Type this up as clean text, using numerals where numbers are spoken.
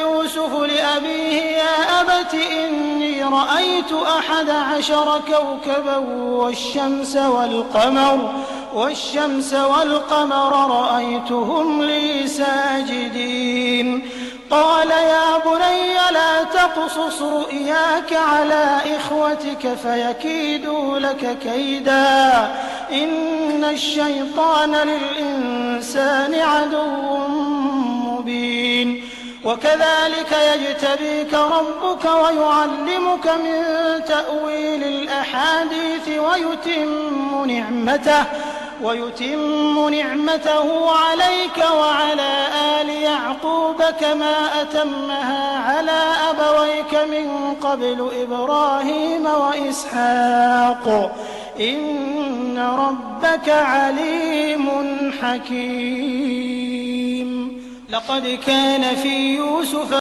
يوسف لأبيه يا أبت إني رأيت 11 كوكبا والشمس والقمر رأيتهم لي ساجدين قال يا بني لا تقصص رؤياك على إخوتك فيكيدوا لك كيدا إن الشيطان للإنسان عدو مبين وكذلك يجتبيك ربك ويعلمك من تأويل الأحاديث ويتم نعمته عليك وعلى آل يعقوب كما أتمها على أبويك من قبل إبراهيم وإسحاق إن ربك عليم حكيم. لقد كان في يوسف